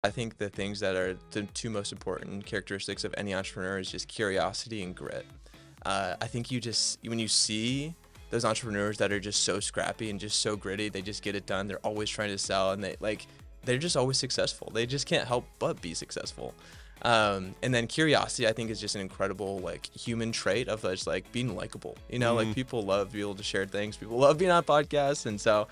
I think the things that are the two most important characteristics of any entrepreneur is just curiosity and grit. I think when you see those entrepreneurs that are just so scrappy and just so gritty, they just get it done. They're always trying to sell, and they're just always successful. They just can't help but be successful. And then curiosity, I think, is just an incredible human trait of just being likable. Like people love to be able to share things. People love being on podcasts, and so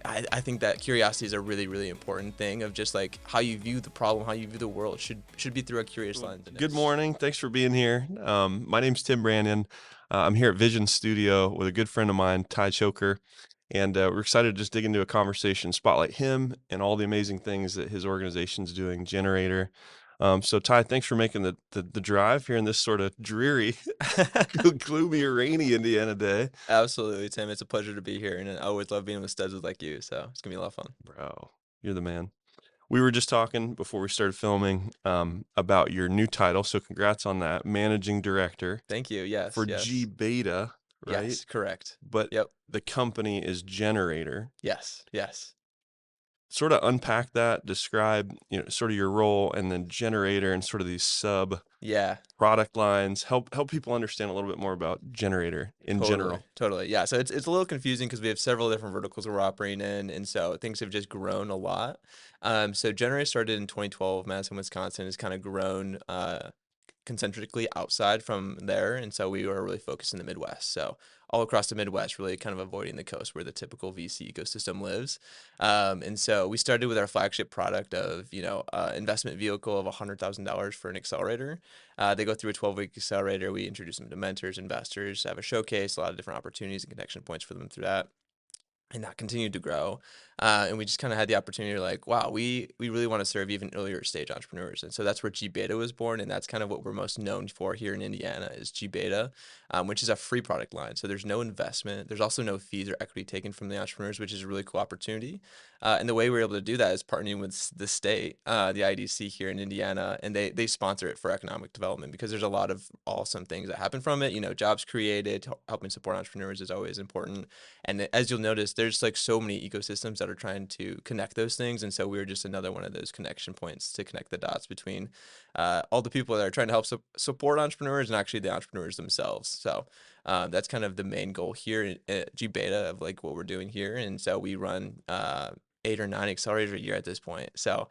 I think that curiosity is a really, really important thing of just how you view the problem, how you view the world should be through a curious lens. Good morning. Thanks for being here. My name's Tim Branyan. I'm here at Vision Studio with a good friend of mine, Ty Tjoelker, and we're excited to just dig into a conversation, spotlight him and all the amazing things that his organization's doing, Generator. So Ty, thanks for making the drive here in this sort of dreary, gloomy, rainy Indiana day. Absolutely, Tim. It's a pleasure to be here, and I always love being with studs like you. So it's gonna be a lot of fun. Bro, you're the man. We were just talking before we started filming about your new title. So congrats on that, managing director Thank you. Yes. for Yes. gBETA, right? Yes. Correct. But Yep. the company is Generator. Yes. Yes. Sort of unpack that, describe, sort of your role, and then Generator and sort of these sub Yeah. product lines. Help people understand a little bit more about Generator in general. Totally. Yeah. So it's a little confusing because we have several different verticals we're operating in, and so things have just grown a lot. So Generator started in 2012, Madison, Wisconsin, has kind of grown concentrically outside from there, and so we were really focused in the Midwest. So all across the Midwest, really kind of avoiding the coast where the typical VC ecosystem lives. And so we started with our flagship product of investment vehicle of $100,000 for an accelerator. They go through a 12-week accelerator. We introduce them to mentors, investors, have a showcase, a lot of different opportunities and connection points for them through that. And that continued to grow. And we just kind of had the opportunity wow, we really want to serve even earlier stage entrepreneurs. And so that's where gBETA was born. And that's kind of what we're most known for here in Indiana is gBETA, which is a free product line. So there's no investment. There's also no fees or equity taken from the entrepreneurs, which is a really cool opportunity. And the way we're able to do that is partnering with the state, the IDC here in Indiana, and they sponsor it for economic development because there's a lot of awesome things that happen from it. Jobs created, helping support entrepreneurs is always important. And as you'll notice, there's so many ecosystems that are trying to connect those things. And so we were just another one of those connection points to connect the dots between all the people that are trying to help support entrepreneurs and actually the entrepreneurs themselves. So that's kind of the main goal here at gBETA of what we're doing here. And so we run 8 or 9 accelerators a year at this point. So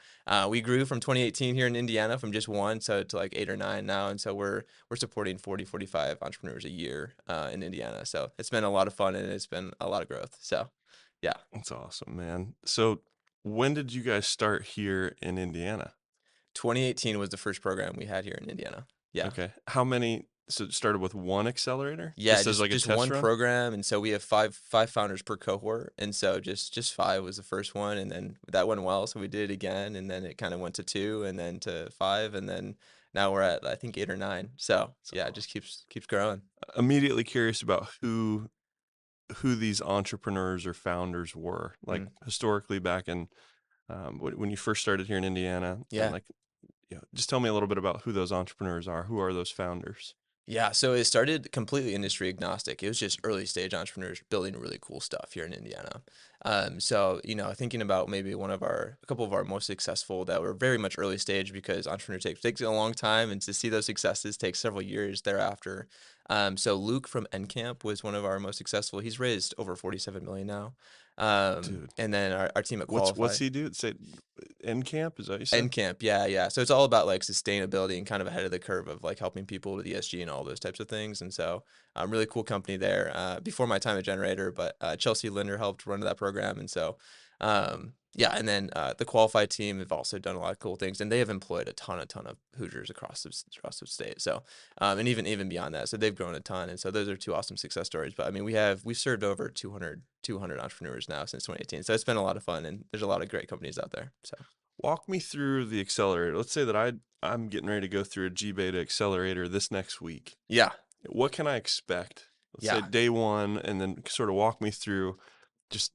we grew from 2018 here in Indiana from just one to 8 or 9 now. And so we're supporting 40, 45 entrepreneurs a year in Indiana. So it's been a lot of fun and it's been a lot of growth. So yeah. That's awesome, man. So when did you guys start here in Indiana? 2018 was the first program we had here in Indiana. Yeah. Okay. How many? So it started with one accelerator? Yeah, Just as like a just test one run? program, and so we have five founders per cohort, and so just 5 was the first one, and then that went well, so we did it again, and then it kind of went to 2, and then to 5, and then now we're at I think 8 or 9. So yeah, it just keeps growing. Immediately curious about who these entrepreneurs or founders were, like Mm. historically back in when you first started here in Indiana, and Yeah. just tell me a little bit about who those entrepreneurs are. Who are those founders? Yeah, so it started completely industry agnostic. It was just early stage entrepreneurs building really cool stuff here in Indiana. So thinking about maybe a couple of our most successful that were very much early stage because entrepreneur takes a long time, and to see those successes takes several years thereafter. So Luke from NCamp was one of our most successful. He's raised over 47 million now. Dude, And then our team at what's Qualify. he do? Say NCamp, is that what you said? NCamp, yeah, yeah. So it's all about sustainability and kind of ahead of the curve of helping people with ESG and all those types of things. And so really cool company there. Before my time at Generator, but Chelsea Linder helped run that program. And so yeah, and then the Qualified team have also done a lot of cool things, and they have employed a ton of Hoosiers across the state. So and even beyond that, so they've grown a ton. And so those are 2 awesome success stories. But I mean, we've served over 200 entrepreneurs now since 2018. So it's been a lot of fun, and there's a lot of great companies out there. So. Walk me through the accelerator. Let's say that I'm getting ready to go through a gBETA accelerator this next week. Yeah. What can I expect? Let's say Yeah. day one, and then sort of walk me through just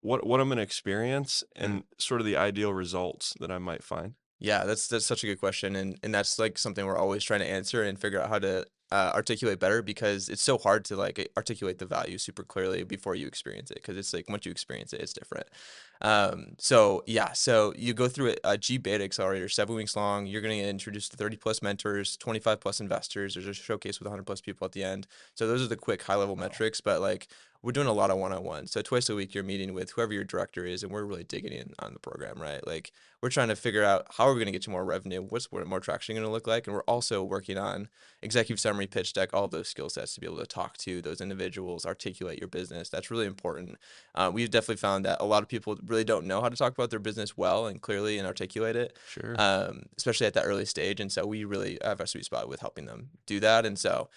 what I'm going to experience Mm. and sort of the ideal results that I might find. Yeah, that's such a good question, and that's something we're always trying to answer and figure out how to articulate better because it's so hard to like articulate the value super clearly before you experience it because it's like once you experience it, it's different. So yeah, so you go through a gBETA accelerator, 7 weeks long. You're going to get introduced to 30 plus mentors, 25 plus investors. There's a showcase with 100 plus people at the end. So those are the quick high level Wow. metrics, but like we're doing a lot of one-on-one. So twice a week you're meeting with whoever your director is, and we're really digging in on the program, right? Like we're trying to figure out how are we going to get you more revenue, what's more traction going to look like, and we're also working on executive summary, pitch deck, all of those skill sets to be able to talk to those individuals, articulate your business. That's really important. We've definitely found that a lot of people really don't know how to talk about their business well and clearly and articulate it, Sure. especially at that early stage. And so we really have a sweet spot with helping them do that. And so,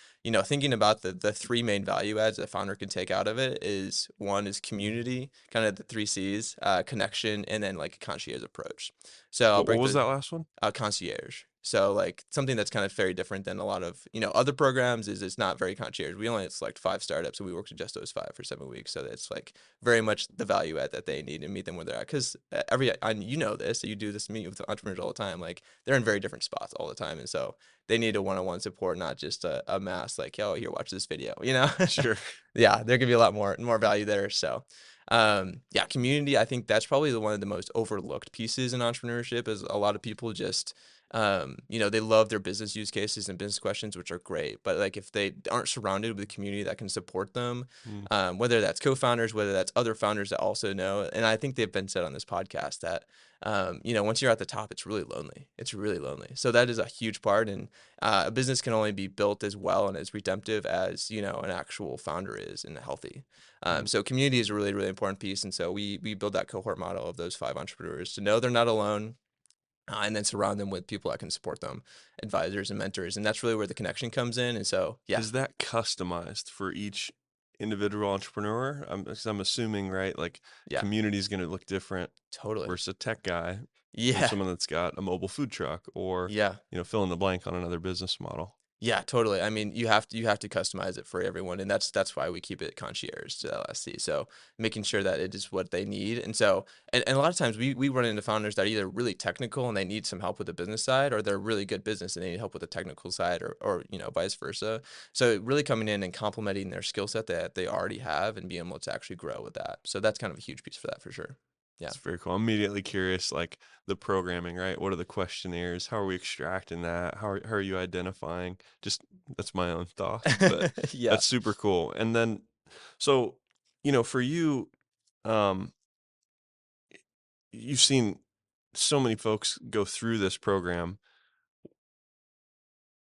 thinking about the three main value adds that a founder can take out of it is one is community, kind of the three C's, connection, and then like a concierge approach. So I'll What break was those that last one? concierge. So like something that's kind of very different than a lot of other programs is it's not very concierge. We only select 5 startups and we work with just those 5 for 7 weeks. So it's like very much the value add that they need and meet them where they're at. Because and you know this, you do this meet with entrepreneurs all the time. Like they're in very different spots all the time, and so they need a one-on-one support, not just a mass like, oh, here, watch this video. Sure. Yeah, there can be a lot more value there. So yeah, community, I think that's probably one of the most overlooked pieces in entrepreneurship is a lot of people just they love their business use cases and business questions, which are great, but like if they aren't surrounded with a community that can support them, Mm. whether that's co-founders, whether that's other founders that also know, and I think they've been said on this podcast that once you're at the top, it's really lonely. It's really lonely. So that is a huge part, and a business can only be built as well and as redemptive as an actual founder is and healthy. Mm. So community is a really, really important piece. And so we build that cohort model of those 5 entrepreneurs to know they're not alone, and then surround them with people that can support them, advisors and mentors. And that's really where the connection comes in. And so, yeah, Is that customized for each individual entrepreneur? 'Cause I'm assuming, right, like yeah, community is going to look different totally. versus a tech guy from Yeah, someone that's got a mobile food truck or, yeah. fill in the blank on another business model. Yeah, totally. I mean, you have to customize it for everyone, and that's why we keep it concierge to LSC. So making sure that it is what they need, and so and a lot of times we run into founders that are either really technical and they need some help with the business side, or they're really good business and they need help with the technical side, or vice versa. So really coming in and complementing their skill set that they already have and being able to actually grow with that. So that's kind of a huge piece for that for sure. Yeah. It's very cool. I'm immediately curious, like the programming, right? What are the questionnaires? How are we extracting that? How are you identifying? Just that's my own thoughts, but Yeah. that's super cool. And then, so, for you, um, you've seen so many folks go through this program.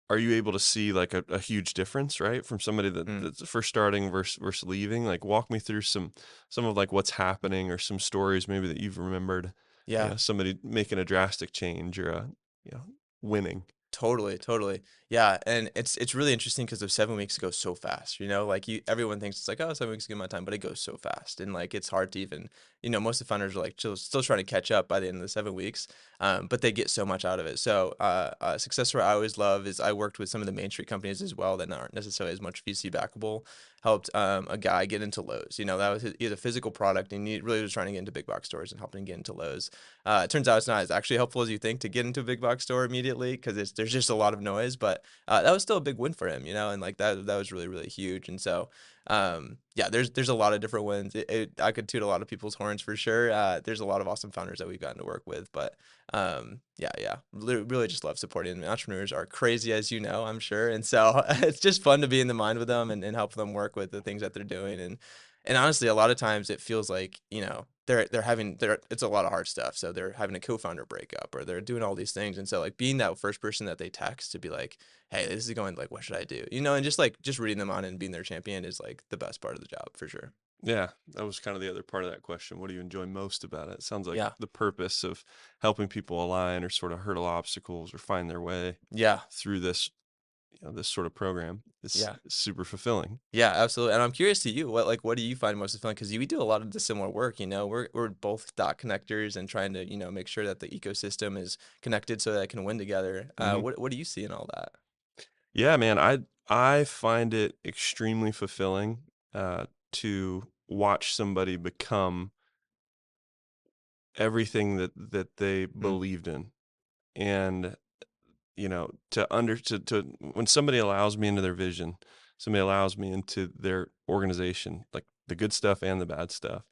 Are you able to see like a huge difference, right, from somebody Mm. that's first starting versus leaving? Like, walk me through some of like what's happening or some stories maybe that you've remembered. Yeah. Somebody making a drastic change or you know, winning. Totally, totally. Yeah, and it's really interesting because those 7 weeks go so fast. Like everyone thinks it's like, oh, 7 weeks is a good amount of time, but it goes so fast, and like it's hard to even, most of the founders are like still trying to catch up by the end of the 7 weeks, but they get so much out of it. So, a success story I always love is I worked with some of the Main Street companies as well that aren't necessarily as much VC backable. Helped a guy get into Lowe's. That was he had a physical product, and he really was trying to get into big box stores and helping him get into Lowe's. It turns out it's not as actually helpful as you think to get into a big box store immediately because there's just a lot of noise. But that was still a big win for him, and like that was really really huge. And so yeah, there's a lot of different wins. I could toot a lot of people's horns for sure. There's a lot of awesome founders that we've gotten to work with, but yeah, really just love supporting them. Entrepreneurs are crazy, as you know, I'm sure, and so it's just fun to be in the mind with them and help them work with the things that they're doing. And honestly, a lot of times it feels like, they're it's a lot of hard stuff. So they're having a co-founder breakup or they're doing all these things. And so like being that first person that they text to be like, hey, this is going like, what should I do? And just reading them on and being their champion is like the best part of the job for sure. Yeah, that was kind of the other part of that question. What do you enjoy most about it? It sounds like Yeah. the purpose of helping people align or sort of hurdle obstacles or find their way Yeah. through this sort of program is Yeah. super fulfilling. Yeah, absolutely. And I'm curious to you, what do you find most fulfilling? Because we do a lot of the similar work, we're both dot connectors and trying to, make sure that the ecosystem is connected so that it can win together. Hmm. What do you see in all that? Yeah, man, I find it extremely fulfilling to watch somebody become everything that they Mm, believed in. And to when somebody allows me into their vision, somebody allows me into their organization, like the good stuff and the bad stuff,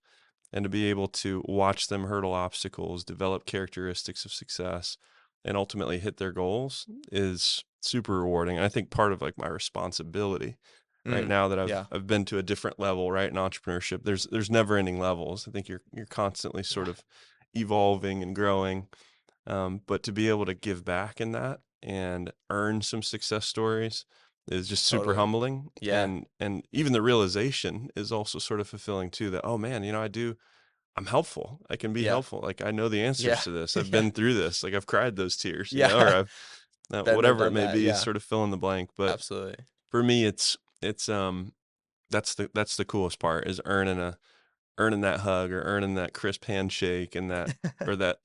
and to be able to watch them hurdle obstacles, develop characteristics of success, and ultimately hit their goals is super rewarding. I think part of like my responsibility right Mm, now that I've yeah, I've been to a different level, right, in entrepreneurship. There's never ending levels. I think you're constantly sort yeah, of evolving and growing. But to be able to give back in that and earn some success stories is just super totally. humbling. Yeah, And even the realization is also sort of fulfilling too, that, oh man, I'm helpful. I can be yeah, helpful. Like I know the answers yeah, to this. I've yeah, been through this. Like I've cried those tears, or yeah. I've Been there, whatever it done may that. be, Yeah, sort of fill in the blank. But absolutely. for me, it's that's the coolest part, is earning that hug or earning that crisp handshake, and that, or that,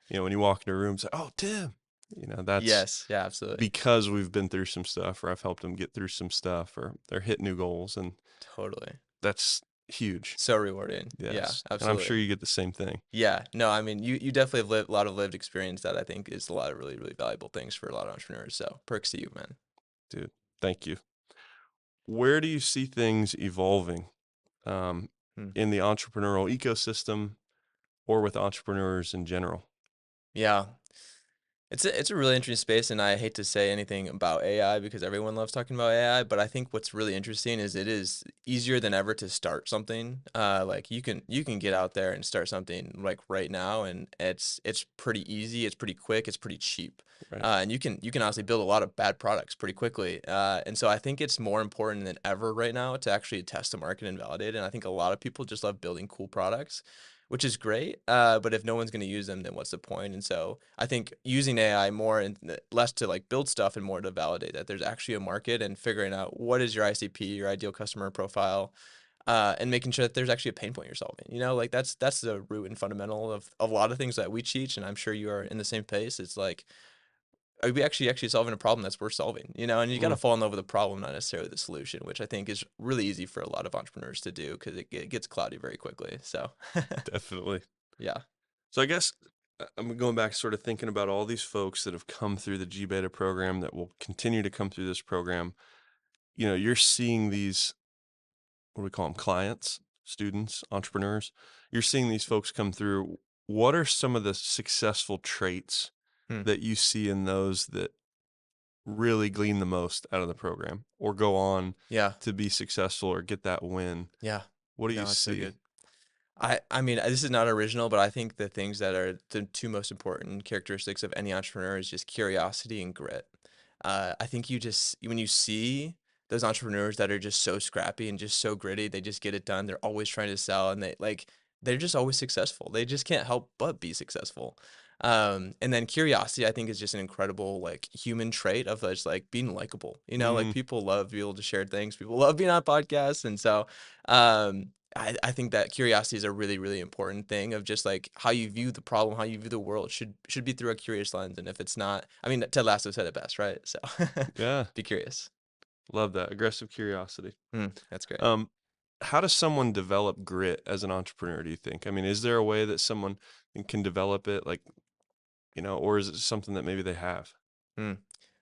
when you walk into a room, say, "Oh, Tim," that's Yes, yeah, absolutely. because we've been through some stuff, or I've helped them get through some stuff, or they're hit new goals, and Totally. that's huge. So rewarding. Yeah, Yes, and I'm sure absolutely. you get the same thing, Yeah, no, I mean, you definitely have lived a lot of lived experience that I think is a lot of really, really valuable things for a lot of entrepreneurs. So perks to you, man. dude. Thank you. Where do you see things evolving, um, Hmm. in the entrepreneurial ecosystem, or with entrepreneurs in general? Yeah. It's a really interesting space, and I hate to say anything about AI because everyone loves talking about AI, but I think what's really interesting is it is easier than ever to start something. Like you can get out there and start something like right now, and it's pretty easy, it's pretty quick, it's pretty cheap, Right. and you can honestly build a lot of bad products pretty quickly. And so I think it's more important than ever right now to actually test the market and validate it. And I think a lot of people just love building cool products, which is great. But if no one's going to use them, then what's the point? And so I think using AI more and less to like build stuff and more to validate that there's actually a market, and figuring out what is your ICP, your ideal customer profile, and making sure that there's actually a pain point you're solving. Like that's the root and fundamental of a lot of things that we teach, and I'm sure you are in the same pace. It's like, are we actually solving a problem that's worth solving? And you got to Mm, fall in love with the problem, not necessarily the solution, which I think is really easy for a lot of entrepreneurs to do because it gets cloudy very quickly. So definitely. yeah. So I guess, I'm going back, sort of thinking about all these folks that have come through the gBETA program, that will continue to come through this program. You're seeing these, what do we call them, clients, students, entrepreneurs. You're seeing these folks come through. What are some of the successful traits Hmm. that you see in those that really glean the most out of the program, or go on Yeah. to be successful or get that win? Yeah. What do you No, it's so see? good. I mean, this is not original, but I think the things that are the two most important characteristics of any entrepreneur is just curiosity and grit. I think you just when you see those entrepreneurs that are just so scrappy and just so gritty, they just get it done. They're always trying to sell, and they're just always successful. They just can't help but be successful. And then curiosity, I think, is just an incredible like human trait of just like being likable. Like Mm, people love to be able to share things. People love being on podcasts, and so I think that curiosity is a really, really important thing of just like how you view the problem, how you view the world should be through a curious lens. And if it's not, I mean, Ted Lasso said it best, right? So yeah, be curious. love that aggressive curiosity. That's great. Um, how does someone develop grit as an entrepreneur, do you think? I mean, is there a way that someone can develop it, like, or is it something that maybe they have? Hmm.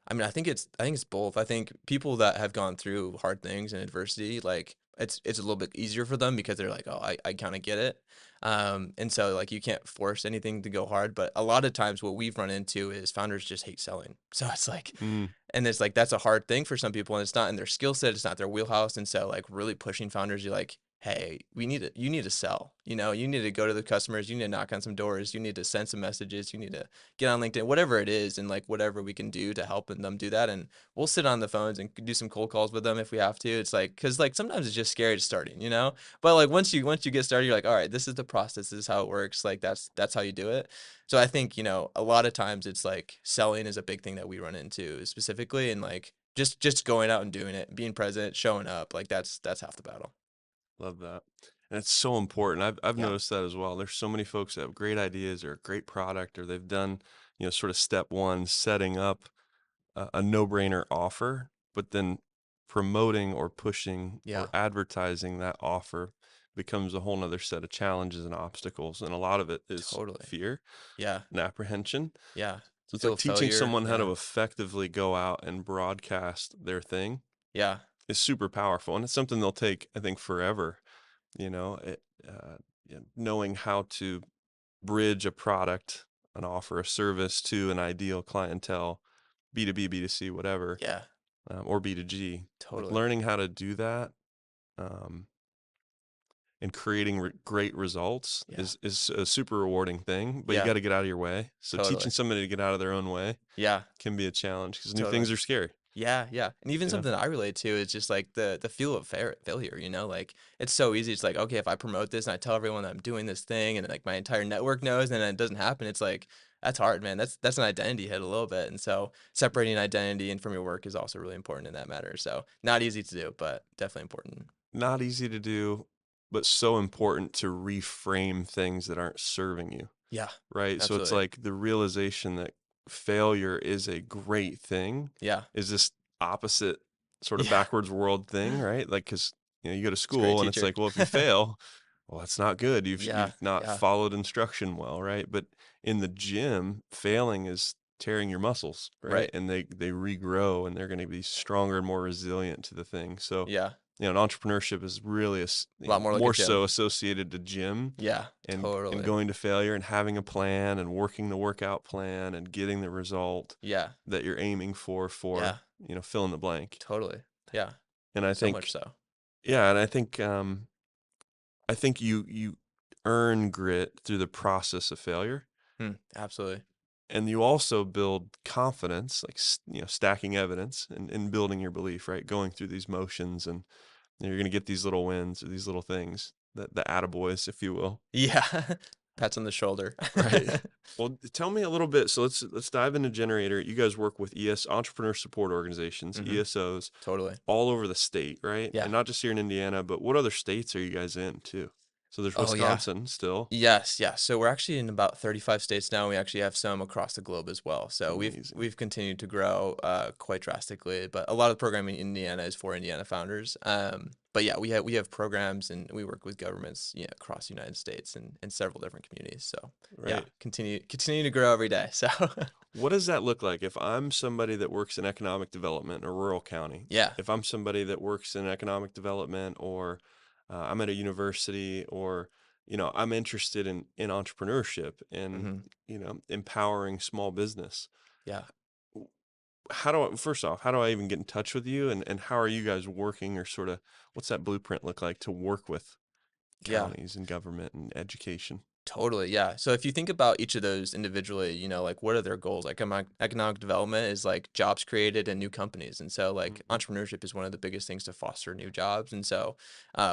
I mean, I think it's both. I think people that have gone through hard things and adversity, like it's a little bit easier for them because they're like, oh, I kind of get it. And so like you can't force anything to go hard, but a lot of times what we've run into is founders just hate selling. So it's like, Mm, and it's like that's a hard thing for some people, and it's not in their skill set, it's not their wheelhouse. And so like really pushing founders, you're like, hey, you need to sell. You need to go to the customers, you need to knock on some doors, you need to send some messages, you need to get on LinkedIn, whatever it is, and like whatever we can do to help them do that. And we'll sit on the phones and do some cold calls with them if we have to. It's like, because like sometimes it's just scary to starting. But like once you get started, you're like, all right, this is the process, this is how it works. Like that's how you do it. So I think a lot of times it's like selling is a big thing that we run into specifically, and like just going out and doing it, being present, showing up, like that's half the battle. love that. And it's so important. I've Yeah. noticed that as well. There's so many folks that have great ideas or a great product, or they've done, sort of step one, setting up a no-brainer offer, but then promoting or pushing Yeah. or advertising that offer becomes a whole nother set of challenges and obstacles. And a lot of it is Totally. fear Yeah. and apprehension. Yeah. So it's feel like teaching failure. someone how Yeah. to effectively go out and broadcast their thing Yeah. is super powerful, and it's something they'll take, I think, forever. Knowing how to bridge a product, an offer, a service to an ideal clientele, B2B, B2C, whatever, Yeah. or B2G. Like Totally. learning how to do that, um, and creating great results Yeah. is a super rewarding thing, but you Yeah. got to get out of your way. So Totally. teaching somebody to get out of their own way Yeah. can be a challenge because new Totally. things are scary, Yeah, yeah. And even you know? something I relate to is just like the feel of failure, you know? Like it's so easy. It's like, okay, if I promote this and I tell everyone that I'm doing this thing and like my entire network knows and then it doesn't happen, it's like that's hard, man. That's an identity hit a little bit. And so separating identity and from your work is also really important in that matter. So not easy to do, but definitely important. Not easy to do, but so important to reframe things that aren't serving you, Yeah, right? So it's absolutely. like the realization that failure is a great thing Yeah. is this opposite sort of Yeah. backwards world thing, right? Like, because you go to It's a great school and it's teacher. like, well, if you fail, well, that's not good. Yeah. You've not Yeah. followed instruction well, right? But in the gym, failing is tearing your muscles, right? Right. And they regrow and they're going to be stronger and more resilient to the thing. So, Yeah. and entrepreneurship is really A lot more like a more so gym. associated to gym Yeah, and totally. going to failure and having a plan and working the workout plan and getting the result Yeah. that you're aiming Yeah. for, fill in the blank. Totally. Yeah. And I So much think, so. yeah, and I think you earn grit through the process of failure, Absolutely. and you also build confidence, like stacking evidence and building your belief, right? Going through these motions, and you're gonna get these little wins or these little things, the attaboys, if you will. Yeah. Pats on the shoulder. Right. Well, tell me a little bit. So let's dive into Generator. You guys work with entrepreneur support organizations, Mhm. ESOs, Totally. all over the state, right? Yeah. And not just here in Indiana, but what other states are you guys in too? So there's Oh, yeah. Wisconsin still. Yes, yeah. So we're actually in about 35 states now. We actually have some across the globe as well. So Amazing. we've continued to grow quite drastically. But a lot of the programming in Indiana is for Indiana founders. But yeah, we have programs and we work with governments, across the United States and several different communities. So yeah, Right. continue to grow every day. So What does that look like if I'm somebody that works in economic development in a rural county? yeah. If I'm somebody that works in economic development, or I'm at a university, or I'm interested in entrepreneurship and hmm empowering small business. Yeah. w- First off, how do I even get in touch with you, and how are you guys working, or sort of what's that blueprint look like to work with Yeah. counties and government and education? Totally, yeah. So if you think about each of those individually, like what are their goals? Like economic development is like jobs created and new companies. And so like Mhm. entrepreneurship is one of the biggest things to foster new jobs. And so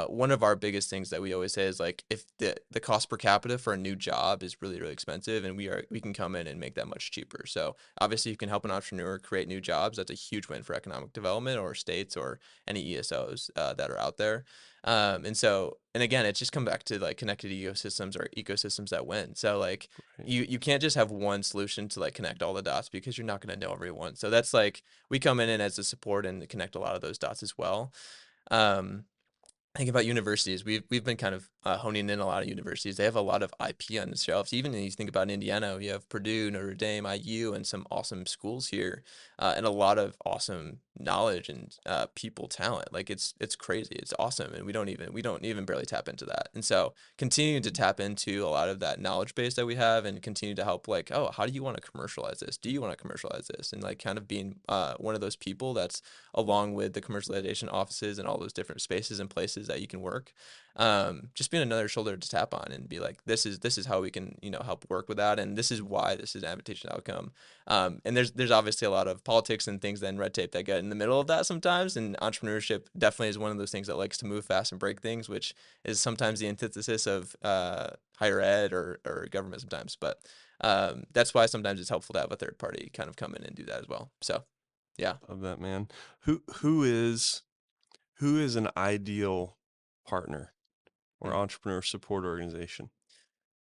one of our biggest things that we always say is like if the cost per capita for a new job is really, really expensive and we can come in and make that much cheaper. So obviously you can help an entrepreneur create new jobs. That's a huge win for economic development or states or any ESOs that are out there. And again, it's just come back to like connected ecosystems or ecosystems that win. So like Right. you can't just have one solution to like connect all the dots because you're not going to know everyone. So that's like we come in as a support and connect a lot of those dots as well. Um, think about universities. We've been kind of honing in a lot of universities. They have a lot of IP on the shelves. Even when you think about Indiana, you have Purdue, Notre Dame, IU, and some awesome schools here, and a lot of awesome knowledge and people talent. Like it's crazy. It's awesome, and we don't even barely tap into that. And so continuing to tap into a lot of that knowledge base that we have, and continue to help. Like, oh, how do you want to commercialize this? Do you want to commercialize this? And like kind of being one of those people that's along with the commercialization offices and all those different spaces and places that you can work. Just being another shoulder to tap on and be like, this is how we can help work with that, and this is why this is an advantageous outcome. And there's obviously a lot of politics and things and red tape that get in the middle of that sometimes. And entrepreneurship definitely is one of those things that likes to move fast and break things, which is sometimes the antithesis of higher ed or government sometimes. But that's why sometimes it's helpful to have a third party kind of come in and do that as well. So yeah. Of that, man. Who is an ideal partner or Hmm. entrepreneur support organization?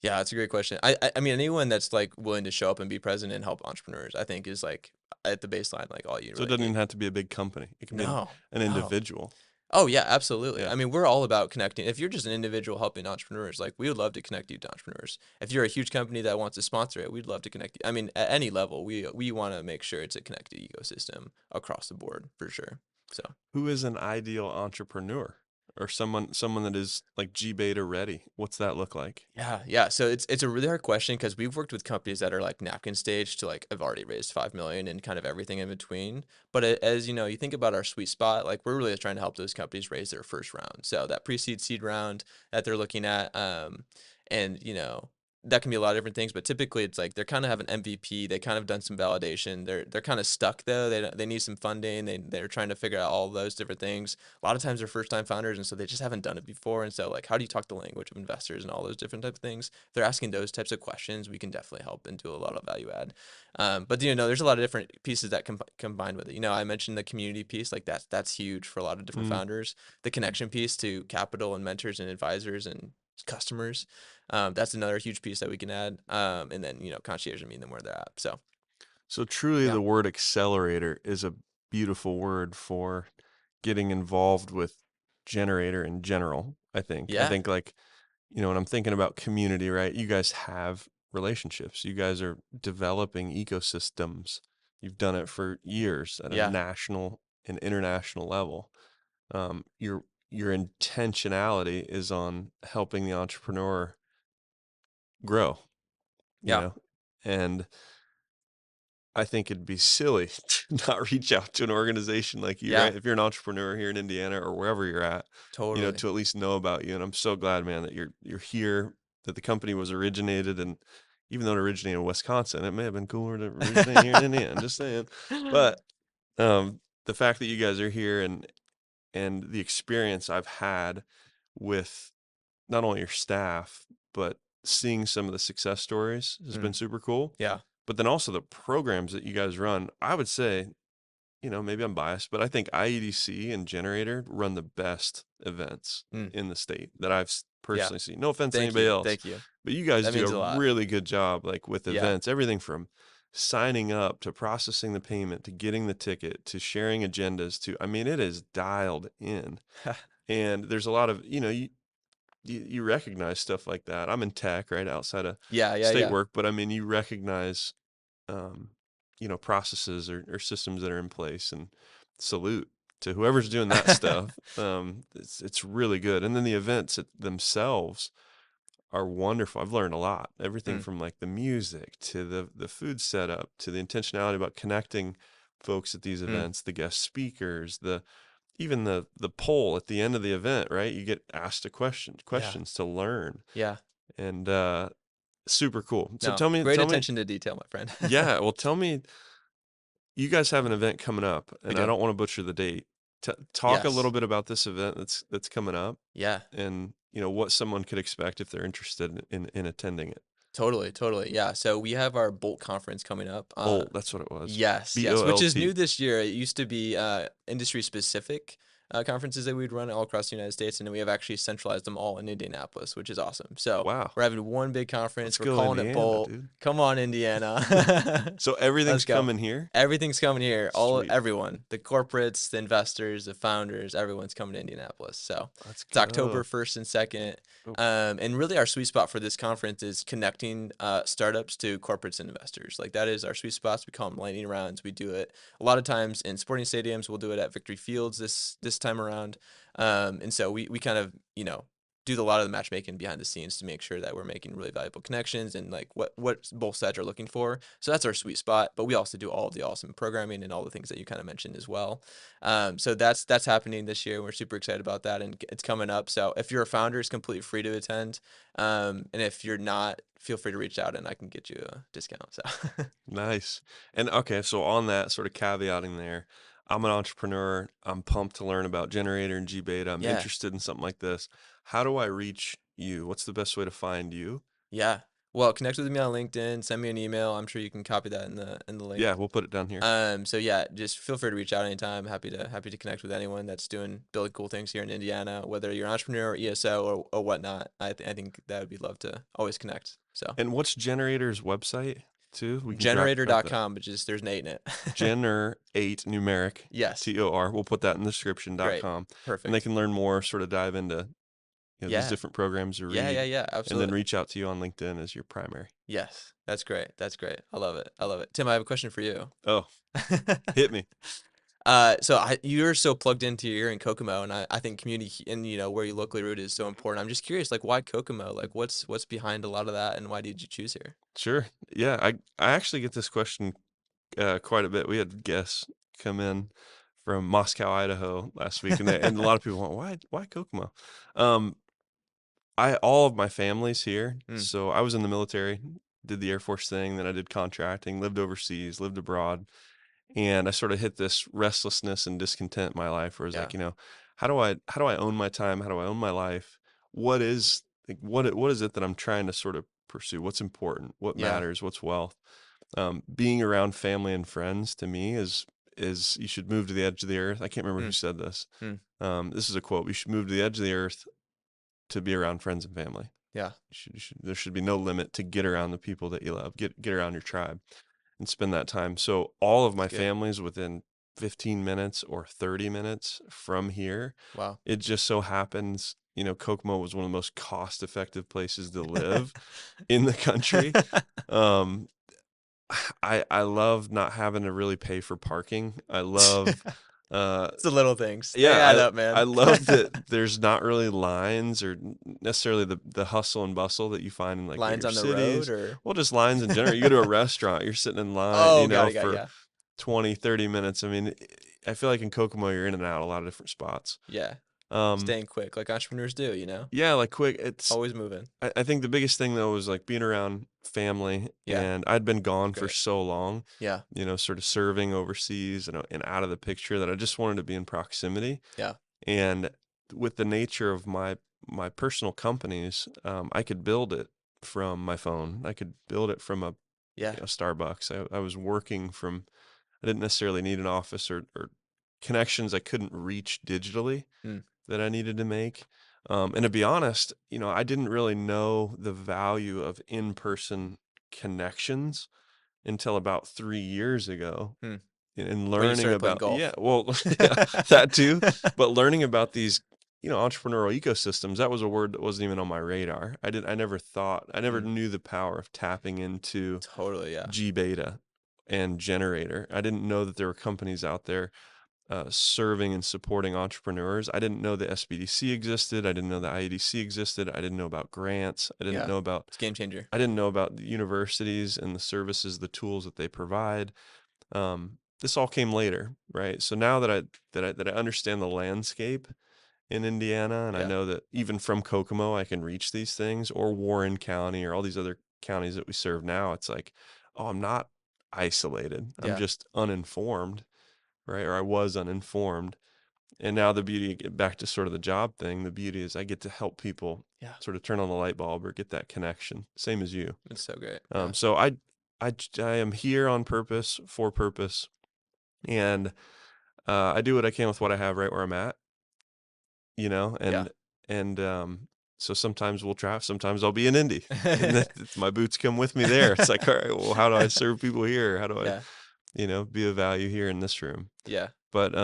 Yeah, that's a great question. I mean, anyone that's like willing to show up and be present and help entrepreneurs, I think is like at the baseline, like all you So it really doesn't even need. have to be a big company. It can be No, an no. individual. Oh yeah, absolutely. Yeah. I mean, we're all about connecting. If you're just an individual helping entrepreneurs, like we would love to connect you to entrepreneurs. If you're a huge company that wants to sponsor it, we'd love to connect you. I mean, at any level, we want to make sure it's a connected ecosystem across the board for sure. So Who is an ideal entrepreneur or someone that is like gBETA ready? What's that look like? yeah. So it's a really hard question because we've worked with companies that are like napkin stage to like have already raised 5 million and kind of everything in between. But as you know, you think about our sweet spot, like we're really trying to help those companies raise their first round. So that pre-seed seed round that they're looking at, and that can be a lot of different things. But typically, it's like they're kind of have an MVP. They kind of done some validation. They're kind of stuck though. They need some funding. They're trying to figure out all those different things. A lot of times they're first time founders, and so they just haven't done it before. And so like, how do you talk the language of investors and all those different types of things? If they're asking those types of questions, we can definitely help and do a lot of value add. But there's a lot of different pieces that combine with it. I mentioned the community piece, like that's huge for a lot of different Mm. founders. The connection piece to capital and mentors and advisors and customers. That's another huge piece that we can add. And then concierge and meeting them where they're at. So So truly yeah, the word accelerator is a beautiful word for getting involved with generator in general, I think. I yeah, think like, when I'm thinking about community, right? You guys have relationships. You guys are developing ecosystems. You've done it for years at a yeah, national and international level. Your intentionality is on helping the entrepreneur grow, you yeah, know, and I think it'd be silly to not reach out to an organization like you, yeah, right? If you're an entrepreneur here in Indiana or wherever you're at, totally. to at least know about you. And I'm so glad, man, that you're here, that the company was originated, and even though it originated in Wisconsin, it may have been cooler to originate here in Indiana. Just saying. But the fact that you guys are here and the experience I've had with not only your staff, but seeing some of the success stories has been Mm, super cool. yeah. But then also the programs that you guys run, I would say, maybe I'm biased, but I think IEDC and Generator run the best events Mm, in the state that I've yeah. personally seen. No offense to Thank anybody you. else, Thank you. but you guys That do means a a lot. really good job, like with Yeah. events, everything from signing up to processing the payment to getting the ticket to sharing agendas to, I mean, it is dialed in. And there's a lot of, you recognize stuff like that. I'm in tech, right, outside of Yeah, yeah, state yeah. work, but I mean, you recognize, um, processes or systems that are in place, and salute to whoever's doing that stuff. It's really good. And then the events themselves are wonderful. I've learned a lot. Everything Mm, from like the music to the food setup to the intentionality about connecting folks at these mm, events, the guest speakers, even the poll at the end of the event, right? You get asked yeah, questions to learn, yeah. and super cool. So No, great tell me, attention to detail, my friend. yeah. Well, tell me, you guys have an event coming up, We and I do. don't want to butcher the date. Talk a little Yes. bit about this event that's coming up, Yeah. and what someone could expect if they're interested in attending it. Totally, totally. Yeah. So we have our Bolt conference coming up. Bolt, that's what it was. Yes, yes, which is new BOLT. this year. It used to be industry specific conferences that we'd run all across the United States, and then we have actually centralized them all in Indianapolis, which is awesome. So Wow. we're having one big Let's conference. We're go calling it Indiana, Bolt. dude. Come on, Indiana. So Let's everything's go. coming here. Everything's coming here. Sweet. Everyone, the corporates, the investors, the founders, everyone's coming to Indianapolis. So Let's it's October go. 1st and 2nd. Oh, And really, our sweet spot for this conference is connecting startups to corporates and investors. Like that is our sweet spots. We call them lightning rounds. We do it a lot of times in sporting stadiums. We'll do it at Victory Fields this time around. And so we kind of do a lot of the matchmaking behind the scenes to make sure that we're making really valuable connections and like what both sides are looking for. So that's our sweet spot. But we also do all of the awesome programming and all the things that you kind of mentioned as well. So that's happening this year. We're super excited about that, and it's coming up. So if you're a founder, it's completely free to attend. And if you're not, feel free to reach out, and I can get you a discount. So nice. And okay, so on that sort of caveating there, I'm an entrepreneur. I'm pumped to learn about Generator and gBETA. I'm yeah, interested in something like this. How do I reach you? What's the best way to find you? yeah. Well, connect with me on LinkedIn. Send me an email. I'm sure you can copy that in the Yeah, link. we'll put it down here. So yeah, just feel free to reach out anytime. Happy to connect with anyone that's building cool things here in Indiana, whether you're an entrepreneur or ESO or whatnot. I think that would be love to always connect. So And what's Generator's website? too? We can grab that. Generator.com, but just there's an 8 in it. Gener 8 numeric Yes. TOR. We'll put that in the Great. description.com. And they Perfect. can learn more, sort of dive into these Yeah. different programs to Yeah, yeah, read, yeah, and then absolutely. reach out to you on LinkedIn as your primary. Yes. That's great. That's great. I love it. I love it. Tim, I have a question for you. Oh, hit me. You're so plugged into you're in Kokomo, and I think community and where you locally rooted is so important. I'm just curious, like, why Kokomo? Like, what's behind a lot of that, and why did you choose here? Sure. Yeah, I actually get this question quite a bit. We had guests come in from Moscow, Idaho last week, and a lot of people went, why Kokomo? All of my family's here, Mm, so I was in the military, did the Air Force thing, then I did contracting, lived overseas, lived abroad, and I sort of hit this restlessness and discontent in my life where I was yeah. like, how do I own my time? How do I own my life? What is what is it that I'm trying to sort of pursue? What's important? What Yeah. matters? What's wealth? Being around family and friends to me is you should move to the edge of the earth. I can't remember who Mm, said this. mm, This is a quote. You should move to the edge of the earth to be around friends and family. yeah. There should be no limit to get around the people that you love. Get around your tribe and spend that time. So all of It's my good. family's within 15 minutes or 30 minutes from here. Wow. It just so happens, Kokomo was one of the most cost-effective places to live in the country. Um, I love not having to really pay for parking. I love, uh, It's the little things. They yeah, add up, I man. love that there's not really lines or necessarily the hustle and bustle that you find in like Lines bigger on the road, cities. or Well, just lines in general. You go to a restaurant, you're sitting in line, oh, got it, got it, for yeah, 20, 30 minutes. I mean, I feel like in Kokomo, you're in and out a lot of different spots. yeah. Um, Staying quick, like entrepreneurs do, yeah, like quick. always moving. I think the biggest thing though was like being around family, Yeah, and I'd been it's gone for great. so long, Yeah, sort of serving overseas and out of the picture that I just wanted to be in proximity. yeah, And with the nature of my personal companies, I could build it from my phone. I could build it from a yeah. Starbucks. I was working from. I didn't necessarily need an office or connections I couldn't reach digitally Mm, that I needed to make. And to be honest, I didn't really know the value of in-person connections until about 3 years ago. mm. And When you learning started playing about, yeah, golf. well, yeah, that too, but learning about these, entrepreneurial ecosystems, that was a word that wasn't even on my radar. I never Mm, knew the power of tapping into totally, yeah, gBETA and Generator. I didn't know that there were companies out there serving and supporting entrepreneurs. I didn't know the SBDC existed. I didn't know the IEDC existed. I didn't know about grants. yeah. It's a game changer. I didn't know about the universities and the services, the tools that they provide. This all came later, right? So now that I understand the landscape in Indiana, and I Yeah, know that even from Kokomo I can reach these things, or Warren County, or all these other counties that we serve now. It's like, oh, I'm not isolated. I'm yeah, just uninformed, right? Or I was uninformed. And now the beauty, get back to sort of the job thing, the beauty is I get to help people yeah. sort of turn on the light bulb or get that connection. Same as you. It's so great. Yeah, So I am here on purpose, for purpose, and I do what I can with what I have right where I'm at, yeah. and so sometimes we'll travel, sometimes I'll be in Indy, and then my boots come with me there. It's like, all right, well, how do I serve people here? How do I, Yeah, be of value here in this room? yeah, But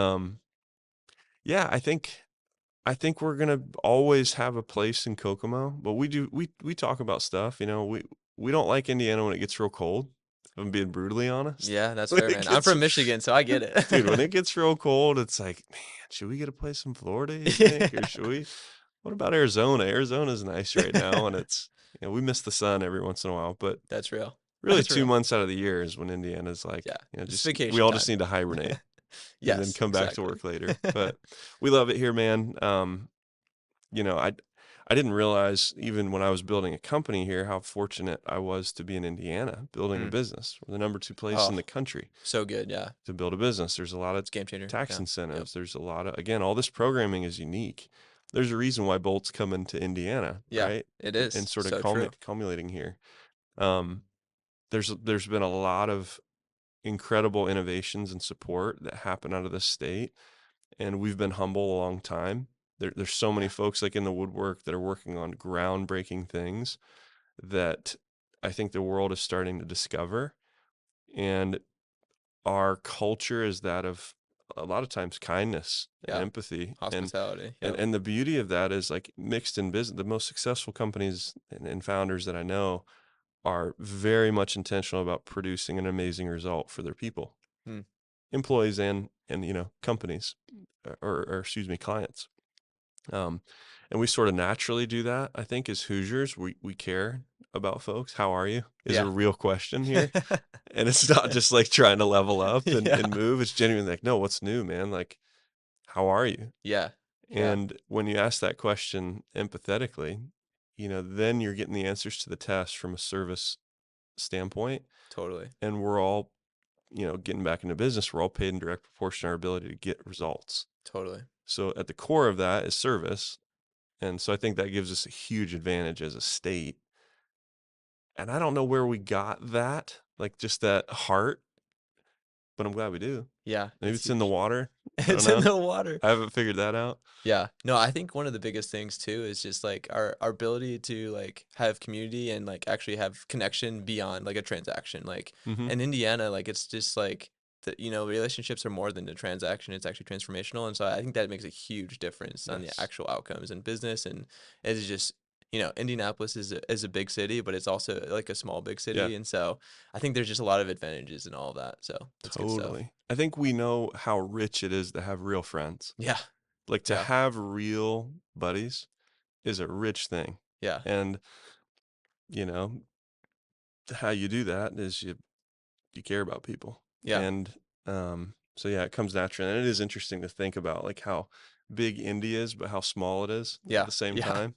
yeah, I think we're gonna always have a place in Kokomo, but we talk about stuff. We don't like Indiana when it gets real cold. If I'm being brutally honest. yeah. That's When fair, it man. I'm gets, from Michigan, so I get dude, when it. it gets real cold, it's like, man, should we get a place in Florida? You think, or should we? What about Arizona? Arizona's nice right now, and it's we miss the sun every once in a while, but That's real. really That's two real. months out of the year is when Indiana's like, Yeah, it's just we vacation all just time. need to hibernate and then Yes, come back to exactly. work later. But we love it here, man. You know, I I didn't realize even when I was building a company here how fortunate I was to be in Indiana building a Mm. business. We're the number two place in Oh, the country so good. Yeah, to build a business. There's a lot of it's a game changer. tax Yeah. Yep. incentives. There's a lot of, again, all this programming is unique. There's a reason why Bolt's coming to Indiana, Yeah, right? it And is sort of so true. culminating here. Um, there's been a lot of incredible innovations and support that happen out of this state, and we've been humble a long time. There's so many Yeah. folks like in the woodwork that are working on groundbreaking things that I think the world is starting to discover. and our culture is that of a lot of times kindness and Yeah. empathy, Hospitality. and Yep. and the beauty of that is like mixed in business. The most successful companies and founders that I know are very much intentional about producing an amazing result for their people, Hmm. employees, and companies, or excuse me, clients. Um, and we sort of naturally do that. I think as Hoosiers, we care about folks. How are you? Is a Yeah. real question here. And it's not just like trying to level up and, Yeah. and move. It's genuinely like, no, what's new, man? Like, how are you? Yeah. Yeah. And when you ask that question empathetically, then you're getting the answers to the test from a service standpoint. Totally. And we're all, getting back into business. We're all paid in direct proportion to our ability to get results. Totally. So at the core of that is service. And so I think that gives us a huge advantage as a state. And I don't know where we got that, like just that heart, but I'm glad we do. Yeah. Maybe It's it's in the huge. water. I don't It's in know. the water. I haven't figured that out. Yeah. No, I think one of the biggest things too is just like our ability to like have community and like actually have connection beyond like a transaction. Like Hmm. in Indiana, like it's just like relationships are more than a transaction. It's actually transformational. And so I think that makes a huge difference on the Yes. actual outcomes in business. And it's just, Indianapolis is a big city, but it's also like a small big Yeah, city. And so I think there's just a lot of advantages in all of that. So that's good stuff. totally. I think we know how rich it is to have real friends. Yeah. Like to Yeah. have real buddies is a rich thing. Yeah. And, you know, how you do that is you care about people. Yeah. And so yeah, it comes naturally. And it is interesting to think about like how big Indy is, but how small it is at Yeah. the same Yeah. time.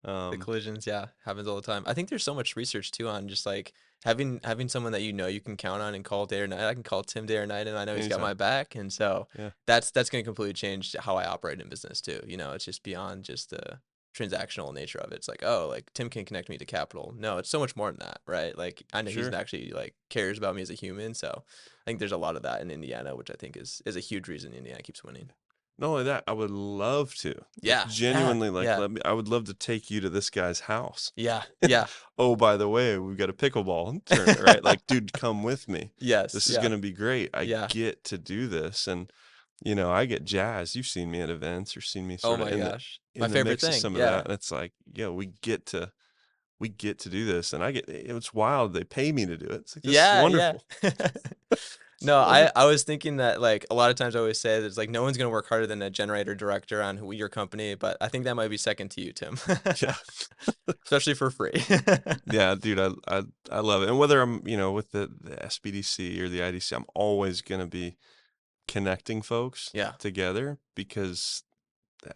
The Um, collisions, yeah, happens all the time. I think there's so much research too on just like having someone that you can count on and call day or night. I can call Tim day or night, and I know he's got my Anytime. back, and so Yeah, that's going to completely change how I operate in business too. It's just beyond just the transactional nature of it. It's like, oh, like Tim can connect me to capital. No, it's so much more than that, right? Like I know he's sure. actually like cares about me as a human. So I think there's a lot of that in Indiana, which I think is a huge reason Indiana keeps winning. Not only that, I would love to, like Yeah, yeah, genuinely, like yeah, I would love to take you to this guy's house. yeah, yeah. Oh, by the way, we've got a pickleball tournament, right? Like, dude, come with me. Yes, This is yeah, gonna be great. I yeah. get to do this, and I get jazzed. You've seen me at events or seen me Oh sort of my in the gosh. My in the favorite mix of thing. some of Yeah. that, and it's like, yeah, we get to do this, and it's wild. They pay me to do it. It's like this is Yeah, yeah. wonderful. No, It's I wonderful. was thinking that like a lot of times I always say that it's like no one's gonna work harder than a generator director on your company, but I think that might be second to you, Tim. Yeah, Especially for free. yeah, dude, I love it. And whether I'm with the SBDC or the IDC, I'm always gonna be connecting folks Yeah, together because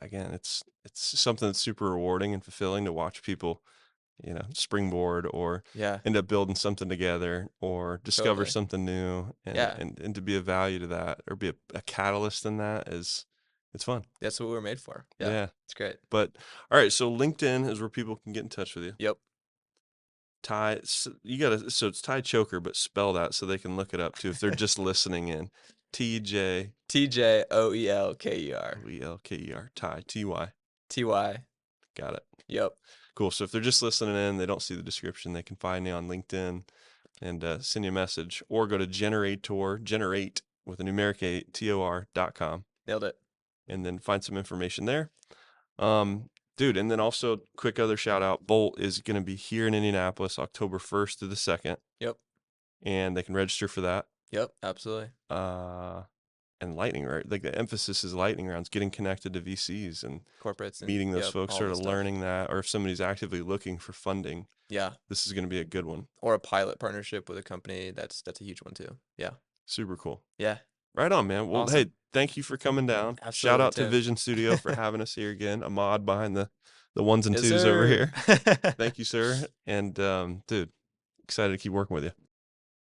again, it's something that's super rewarding and fulfilling to watch people, springboard or yeah, end up building something together or discover totally. something new, and Yeah, and, and to be of value to that or be a catalyst in that is it's fun. that's what we're made for. Yeah, Yeah. it's great. But all right, so LinkedIn is where people can get in touch with you. Yep. So it's Ty Choker, but spell that so they can look it up too if they're just listening in. TJOELKER, TJOELKER. Ty, TY. TY. Got it. Yep. Cool. So if they're just listening in, they don't see the description, they can find me on LinkedIn and send you a message or go to generate with a numeric 8, TOR.com, Nailed it. and then find some information there. Dude, and then also quick other shout out, Bolt is going to be here in Indianapolis October 1st to the 2nd, Yep. and they can register for that. Yep. Absolutely. Uh, and lightning, right? Like the emphasis is lightning rounds, getting connected to VCs and Corporates and meeting those yep, folks, all sort the of stuff. learning that, or if somebody's actively looking for funding, Yeah. this is going to be a good one. Or a pilot partnership with a company. That's a huge one too. Yeah. Super cool. Yeah. Right on, man. Well, hey, Awesome. thank you for coming down. Shout Absolutely, out to Tim. Vision Studio for having us here again. A mod behind the ones and Yes, twos over sir. here. Thank you, sir. And dude, excited to keep working with you.